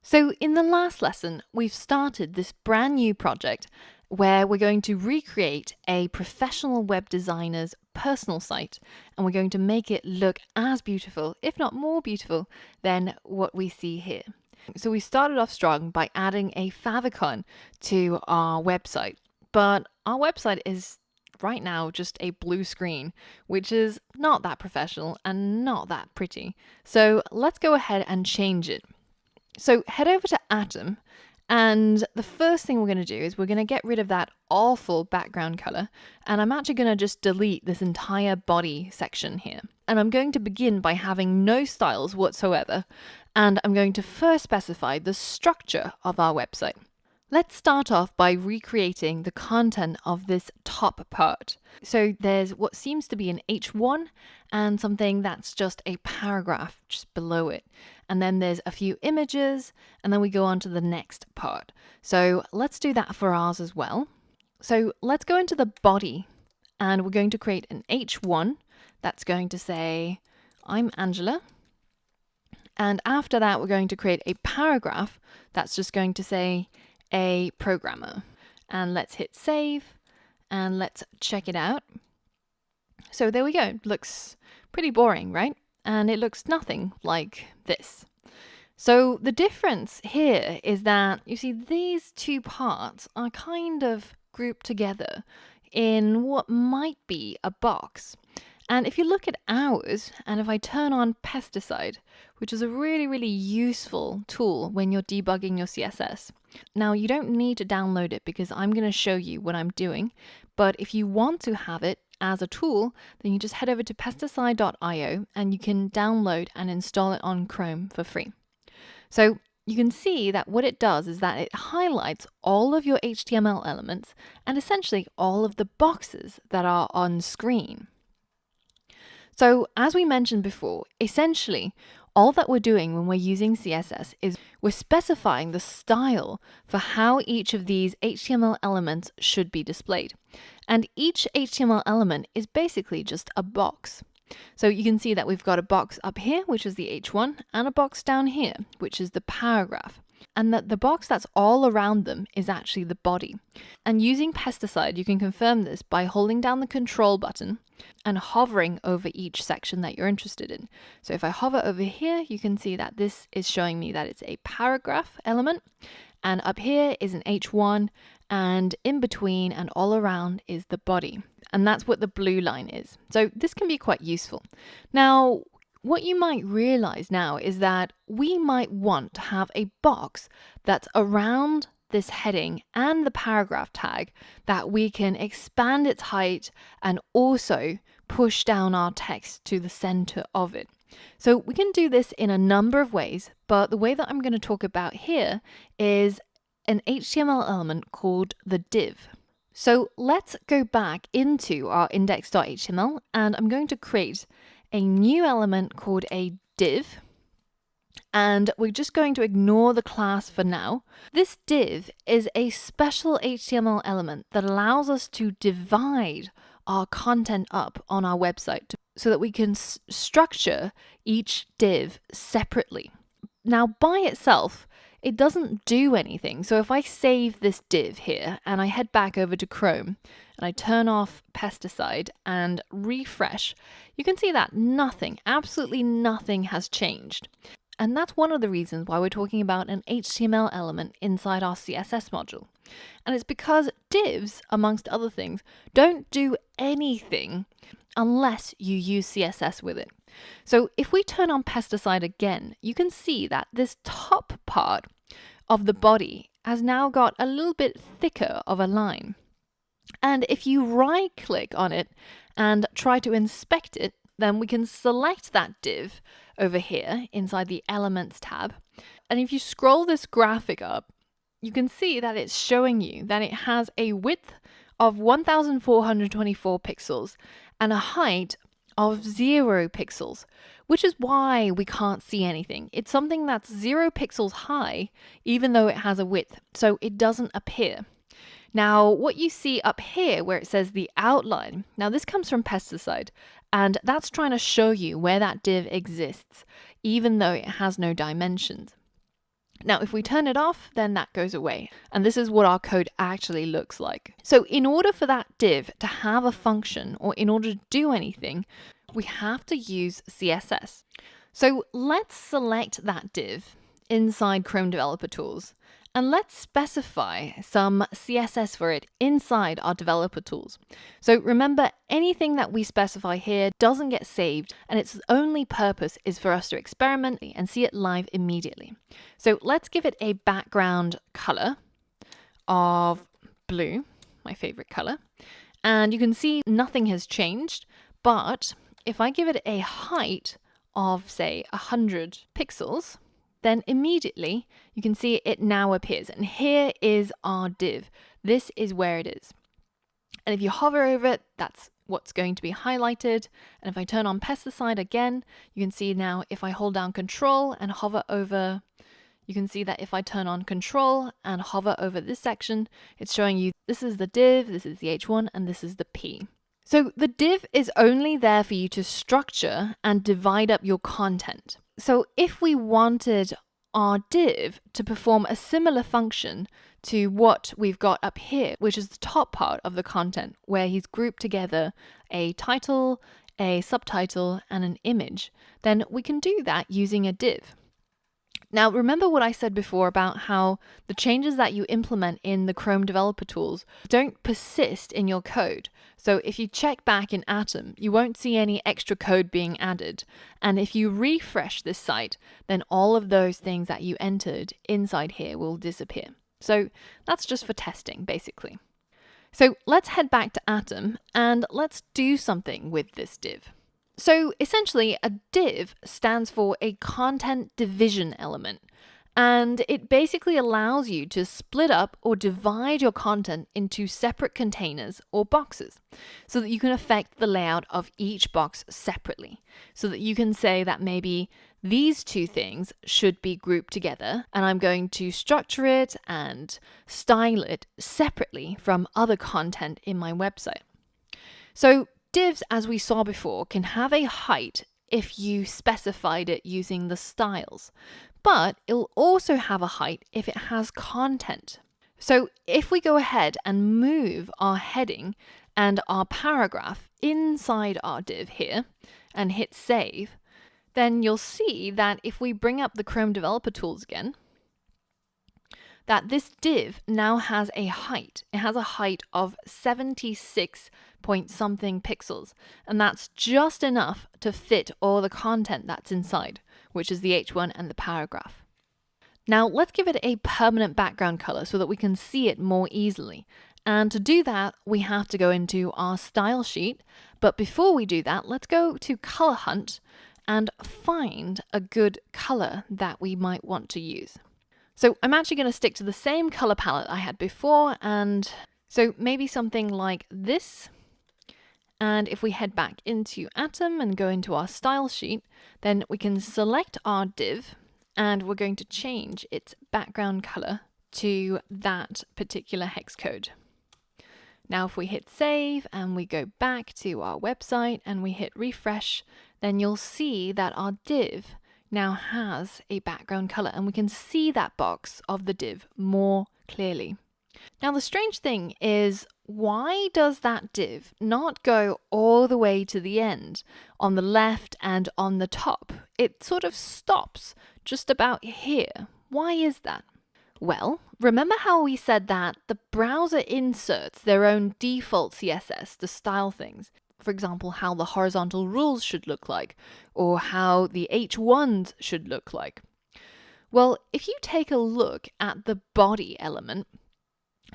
So in the last lesson, we've started this brand new project where we're going to recreate a professional web designer's personal site, and we're going to make it look as beautiful, if not more beautiful, than what we see here. So we started off strong by adding a favicon to our website, but our website is right now just a blue screen, which is not that professional and not that pretty. So let's go ahead and change it. So head over to Atom, and the first thing we're going to do is we're going to get rid of that awful background color, and I'm actually going to just delete this entire body section here. And I'm going to begin by having no styles whatsoever, and I'm going to first specify the structure of our website. Let's start off by recreating the content of this top part. So there's what seems to be an H1 and something that's just a paragraph just below it. And then there's a few images, and then we go on to the next part. So let's do that for ours as well. So let's go into the body, and we're going to create an H1 that's going to say, I'm Angela. And after that, we're going to create a paragraph that's just going to say, a programmer. And let's hit save, and let's check it out. So there we go. Looks pretty boring, right? And it looks nothing like this. So the difference here is that, you see, these two parts are kind of grouped together in what might be a box. And if you look at ours, and if I turn on pesticide, which is a really, really useful tool when you're debugging your CSS. Now, you don't need to download it because I'm going to show you what I'm doing. But if you want to have it as a tool, then you just head over to pesticide.io and you can download and install it on Chrome for free. So you can see that what it does is that it highlights all of your HTML elements and essentially all of the boxes that are on screen. So as we mentioned before, essentially all that we're doing when we're using CSS is we're specifying the style for how each of these HTML elements should be displayed. And each HTML element is basically just a box. So you can see that we've got a box up here, which is the H1, and a box down here, which is the paragraph. And that the box that's all around them is actually the body. And using pesticide, you can confirm this by holding down the control button and hovering over each section that you're interested in. So if I hover over here, you can see that this is showing me that it's a paragraph element, and up here is an H1, and in between and all around is the body. And that's what the blue line is. So this can be quite useful. Now, what you might realize now is that we might want to have a box that's around this heading and the paragraph tag that we can expand its height and also push down our text to the center of it. So we can do this in a number of ways, but the way that I'm going to talk about here is an HTML element called the div. So let's go back into our index.html, and I'm going to create a new element called a div, and we're just going to ignore the class for now. This div is a special HTML element that allows us to divide our content up on our website so that we can structure each div separately. Now, by itself, it doesn't do anything. So if I save this div here and I head back over to Chrome and I turn off pesticide and refresh, you can see that nothing, absolutely nothing has changed. And that's one of the reasons why we're talking about an HTML element inside our CSS module. And it's because divs, amongst other things, don't do anything unless you use CSS with it. So if we turn on pesticide again, you can see that this top part of the body has now got a little bit thicker of a line. And if you right click on it and try to inspect it, then we can select that div over here inside the Elements tab. And if you scroll this graphic up, you can see that it's showing you that it has a width of 1424 pixels and a height of 0 pixels, which is why we can't see anything. It's something that's 0 pixels high, even though it has a width, so it doesn't appear. Now, what you see up here where it says the outline, now this comes from pesticide, and that's trying to show you where that div exists, even though it has no dimensions. Now, if we turn it off, then that goes away. And this is what our code actually looks like. So in order for that div to have a function, or in order to do anything, we have to use CSS. So let's select that div inside Chrome Developer Tools, and let's specify some CSS for it inside our developer tools. So remember, anything that we specify here doesn't get saved, and its only purpose is for us to experiment and see it live immediately. So let's give it a background color of blue, my favorite color. And you can see nothing has changed, but if I give it a height of, say, 100 pixels, then immediately you can see it now appears. And here is our div. This is where it is. And if you hover over it, that's what's going to be highlighted. And if I turn on pesticide again, you can see now if I hold down Control and hover over, you can see that if I turn on Control and hover over this section, it's showing you this is the div, this is the H1, and this is the P. So the div is only there for you to structure and divide up your content. So if we wanted our div to perform a similar function to what we've got up here, which is the top part of the content, where he's grouped together a title, a subtitle, and an image, then we can do that using a div. Now, remember what I said before about how the changes that you implement in the Chrome Developer Tools don't persist in your code. So if you check back in Atom, you won't see any extra code being added. And if you refresh this site, then all of those things that you entered inside here will disappear. So that's just for testing, basically. So let's head back to Atom and let's do something with this div. So essentially, a div stands for a content division element, and it basically allows you to split up or divide your content into separate containers or boxes so that you can affect the layout of each box separately. So that you can say that maybe these two things should be grouped together, and I'm going to structure it and style it separately from other content in my website. So divs, as we saw before, can have a height if you specified it using the styles, but it'll also have a height if it has content. So if we go ahead and move our heading and our paragraph inside our div here and hit save, then you'll see that if we bring up the Chrome Developer Tools again, that this div now has a height. It has a height of 76 point something pixels, and that's just enough to fit all the content that's inside, which is the H1 and the paragraph. Now let's give it a permanent background color so that we can see it more easily. And to do that, we have to go into our style sheet. But before we do that, let's go to Color Hunt and find a good color that we might want to use. So I'm actually going to stick to the same color palette I had before, and so maybe something like this. And if we head back into Atom and go into our style sheet, then we can select our div, and we're going to change its background color to that particular hex code. Now if we hit save and we go back to our website and we hit refresh, then you'll see that our div now has a background color, and we can see that box of the div more clearly. Now the strange thing is, why does that div not go all the way to the end on the left and on the top? It sort of stops just about here. Why is that? Well, remember how we said that the browser inserts their own default CSS to style things? For example, how the horizontal rules should look like, or how the H1s should look like. Well, if you take a look at the body element,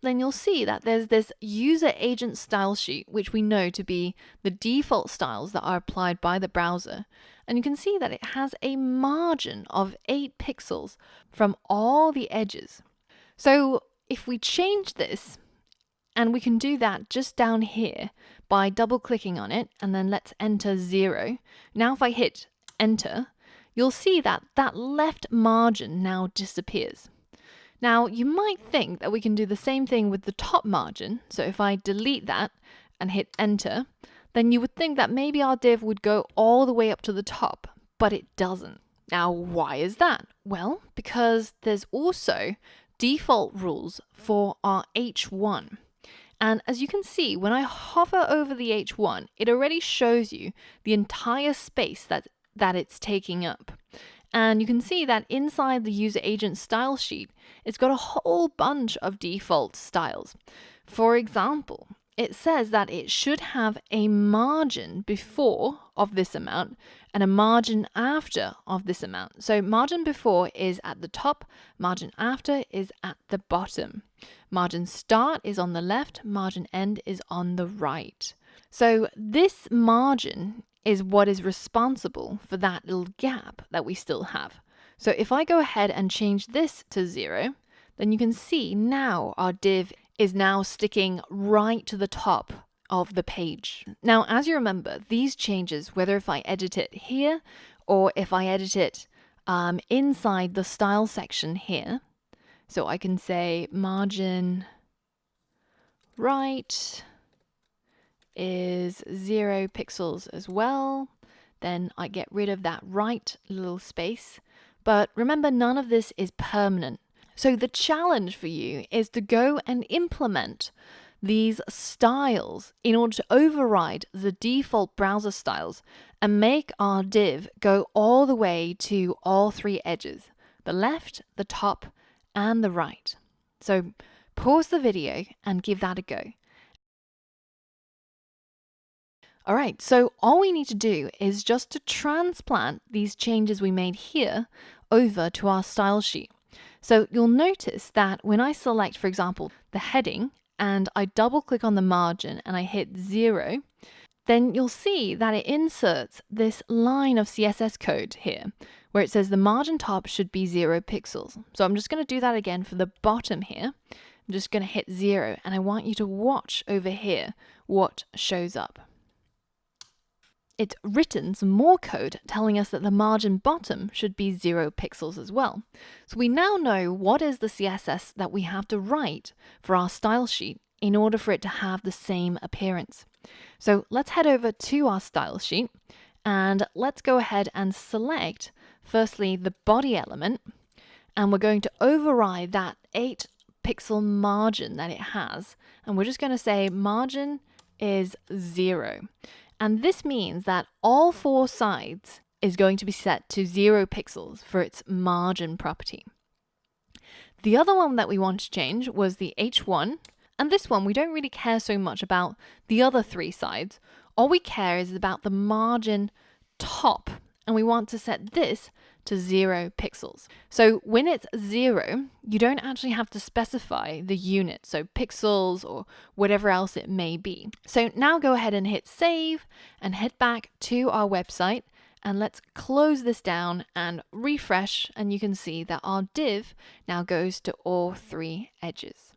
then you'll see that there's this user agent style sheet, which we know to be the default styles that are applied by the browser. And you can see that it has a margin of 8 pixels from all the edges. So if we change this, and we can do that just down here by double clicking on it, and then let's enter 0. Now if I hit enter, you'll see that that left margin now disappears. Now you might think that we can do the same thing with the top margin. So if I delete that and hit enter, then you would think that maybe our div would go all the way up to the top, but it doesn't. Now, why is that? Well, because there's also default rules for our H1. And as you can see, when I hover over the H1, it already shows you the entire space that it's taking up. And you can see that inside the user agent style sheet, it's got a whole bunch of default styles. For example, it says that it should have a margin before of this amount and a margin after of this amount. So margin before is at the top, margin after is at the bottom. Margin start is on the left, margin end is on the right. So this margin is what is responsible for that little gap that we still have. So if I go ahead and change this to 0, then you can see now our div is now sticking right to the top of the page. Now, as you remember, these changes, whether if I edit it here or if I edit it inside the style section here, so I can say margin right is 0 pixels as well, then I get rid of that right little space. But remember, none of this is permanent. So the challenge for you is to go and implement these styles in order to override the default browser styles and make our div go all the way to all 3 edges, the left, the top, and the right. So pause the video and give that a go. All right, so all we need to do is just to transplant these changes we made here over to our style sheet. So you'll notice that when I select, for example, the heading, and I double click on the margin and I hit 0, then you'll see that it inserts this line of CSS code here where it says the margin top should be 0 pixels. So I'm just going to do that again for the bottom here. I'm just going to hit 0 and I want you to watch over here what shows up. It's written some more code telling us that the margin bottom should be 0 pixels as well. So we now know what is the CSS that we have to write for our style sheet in order for it to have the same appearance. So let's head over to our style sheet and let's go ahead and select firstly the body element, and we're going to override that 8 pixel margin that it has, and we're just going to say margin is 0. And this means that all 4 sides is going to be set to 0 pixels for its margin property. The other one that we want to change was the H1. And this one, we don't really care so much about the other 3 sides. All we care is about the margin top. And we want to set this to 0 pixels. So when it's 0, you don't actually have to specify the unit, so pixels or whatever else it may be. So now go ahead and hit save and head back to our website, and let's close this down and refresh, and you can see that our div now goes to all 3 edges.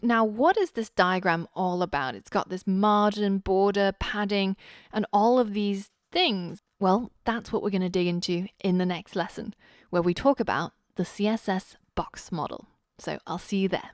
Now, what is this diagram all about? It's got this margin, border, padding, and all of these things. Well, that's what we're going to dig into in the next lesson, where we talk about the CSS box model. So I'll see you there.